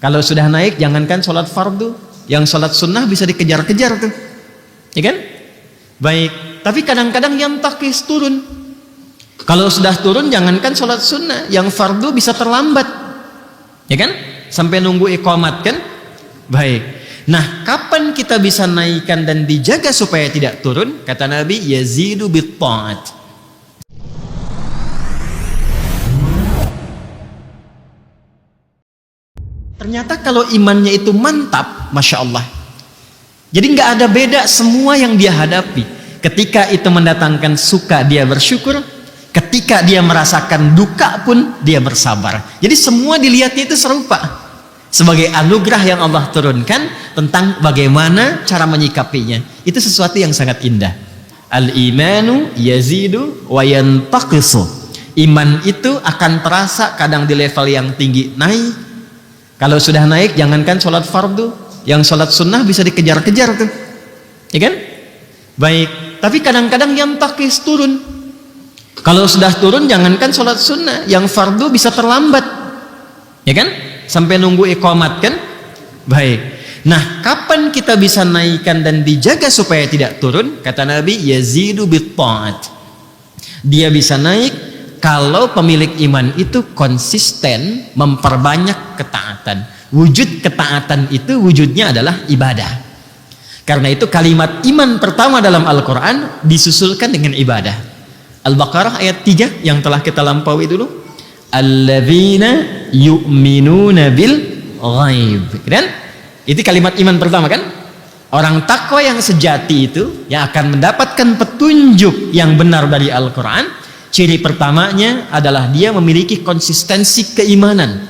Kalau sudah naik, jangankan sholat fardu, yang sholat sunnah bisa dikejar-kejar tuh, ya kan? Baik, tapi kadang-kadang yang takis turun. Kalau sudah turun, jangankan sholat sunnah, yang fardu bisa terlambat, ya kan? Sampai nunggu iqamat kan? Baik. Nah, kapan kita bisa naikkan dan dijaga supaya tidak turun? Kata Nabi, yazidu bit ta'at. Ternyata kalau imannya itu mantap, Masya Allah, jadi nggak ada beda semua yang dia hadapi. Ketika itu mendatangkan suka, dia bersyukur. Ketika dia merasakan duka pun, dia bersabar. Jadi semua dilihatnya itu serupa, sebagai anugerah yang Allah turunkan tentang bagaimana cara menyikapinya. Itu sesuatu yang sangat indah. Al-imanu yazidu wa yantaqisu. Iman itu akan terasa kadang di level yang tinggi naik. Kalau sudah naik, jangankan sholat fardu, yang sholat sunnah bisa dikejar-kejar tuh, ya kan? Baik, tapi kadang-kadang yang takis turun. Kalau sudah turun, jangankan sholat sunnah, yang fardu bisa terlambat, ya kan? Sampai nunggu iqamat kan? Baik. Nah, kapan kita bisa naikkan dan dijaga supaya tidak turun? Kata Nabi, yazidu bit ta'at. Dia bisa naik kalau pemilik iman itu konsisten memperbanyak ketaatan. Wujud ketaatan itu wujudnya adalah ibadah. Karena itu kalimat iman pertama dalam Al-Quran disusulkan dengan ibadah. Al-Baqarah ayat 3 yang telah kita lampaui dulu. Alladzina yu'minuna bil ghaib. Kan? Itu kalimat iman pertama kan? Orang takwa yang sejati itu yang akan mendapatkan petunjuk yang benar dari Al-Quran. Ciri pertamanya adalah dia memiliki konsistensi keimanan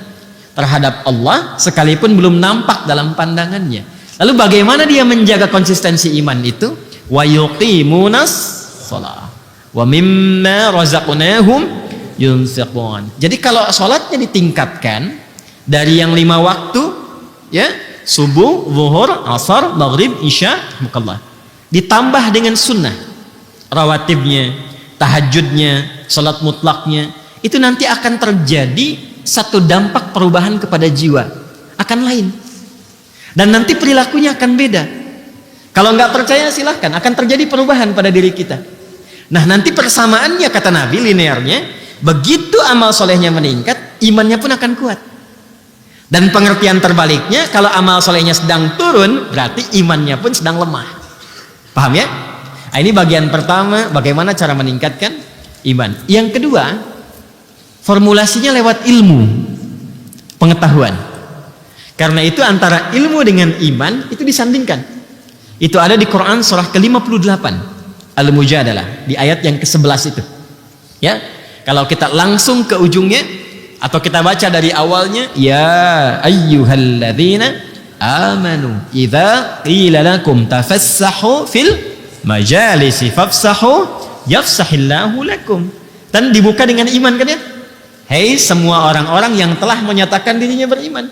terhadap Allah sekalipun belum nampak dalam pandangannya. Lalu bagaimana dia menjaga konsistensi iman itu? Wa yuqimunas shalah wa mimma razaqnahum yunfiqun. Jadi kalau salatnya ditingkatkan dari yang 5 waktu, ya, subuh, zuhur, asar, maghrib, isya, mukallah, ditambah dengan sunnah rawatibnya, tahajudnya, salat mutlaknya, itu nanti akan terjadi satu dampak perubahan kepada jiwa, akan lain, dan nanti perilakunya akan beda. Kalau nggak percaya silahkan, akan terjadi perubahan pada diri kita. Nah, nanti persamaannya kata Nabi linearnya, begitu amal solehnya meningkat, imannya pun akan kuat. Dan pengertian terbaliknya, kalau amal solehnya sedang turun, berarti imannya pun sedang lemah. Paham ya? Nah, ini bagian pertama, bagaimana cara meningkatkan iman. Yang kedua, formulasinya lewat ilmu, pengetahuan. Karena itu antara ilmu dengan iman itu disandingkan. Itu ada di Quran surah ke-58 Al-Mujadalah di ayat yang ke-11 itu. Ya, kalau kita langsung ke ujungnya atau kita baca dari awalnya, ya ayyuhalladzina amanu idza qila lakum tafassahu fil majalisi fafsahu yafsahillahu lakum. Dan dibuka dengan iman kan ya? Hei semua orang-orang yang telah menyatakan dirinya beriman.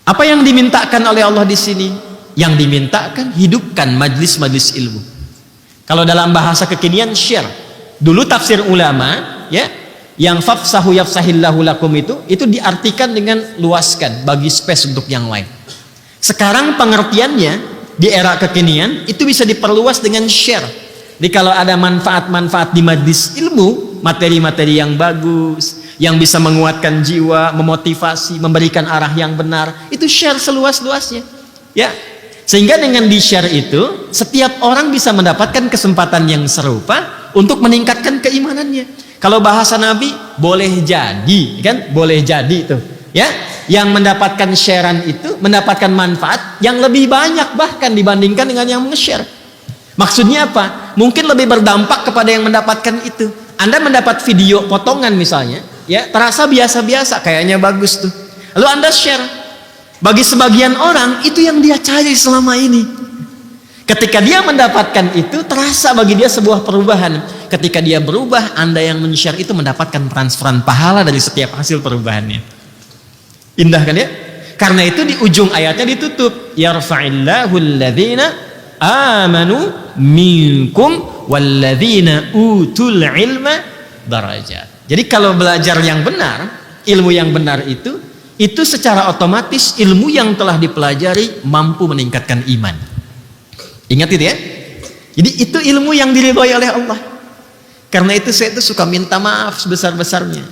Apa yang dimintakan oleh Allah di sini? Yang dimintakan hidupkan majlis-majlis ilmu. Kalau dalam bahasa kekinian share. Dulu tafsir ulama ya, yang fafsahu yafsahillahu lakum itu diartikan dengan luaskan, bagi space untuk yang lain. Sekarang pengertiannya di era kekinian itu bisa diperluas dengan share. Jadi kalau ada manfaat-manfaat di majlis ilmu, materi-materi yang bagus, yang bisa menguatkan jiwa, memotivasi, memberikan arah yang benar, itu share seluas-luasnya. Ya. Sehingga dengan di-share itu, setiap orang bisa mendapatkan kesempatan yang serupa untuk meningkatkan keimanannya. Kalau bahasa Nabi, boleh jadi, kan? Boleh jadi itu, ya. Yang mendapatkan sharean itu mendapatkan manfaat yang lebih banyak bahkan dibandingkan dengan yang nge-share. Maksudnya apa? Mungkin lebih berdampak kepada yang mendapatkan itu. Anda mendapat video potongan misalnya, ya, terasa biasa-biasa, kayaknya bagus tuh. Lalu Anda share. Bagi sebagian orang itu yang dia cari selama ini. Ketika dia mendapatkan itu, terasa bagi dia sebuah perubahan. Ketika dia berubah, Anda yang men-share itu mendapatkan transferan pahala dari setiap hasil perubahannya. Indah kan ya? Karena itu di ujung ayatnya ditutup, yarfa'illahu alladhina amanu minkum walladzina utul ilma darajat. Jadi kalau belajar yang benar, ilmu yang benar itu itu secara otomatis ilmu yang telah dipelajari mampu meningkatkan iman. Ingat itu ya. Jadi itu ilmu yang diridhoi oleh Allah. Karena itu saya itu suka minta maaf sebesar-besarnya.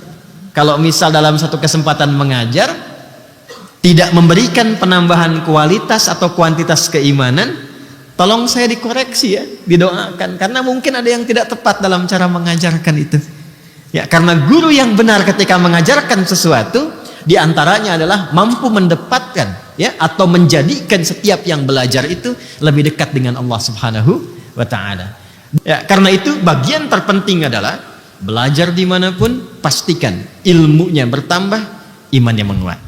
Kalau misal dalam satu kesempatan mengajar tidak memberikan penambahan kualitas atau kuantitas keimanan, tolong saya dikoreksi ya, didoakan. Karena mungkin ada yang tidak tepat dalam cara mengajarkan itu. Ya, karena guru yang benar ketika mengajarkan sesuatu, diantaranya adalah mampu mendapatkan ya atau menjadikan setiap yang belajar itu lebih dekat dengan Allah Subhanahu wa Ta'ala. Ya, karena itu bagian terpenting adalah belajar dimanapun pastikan ilmunya bertambah, imannya menguat.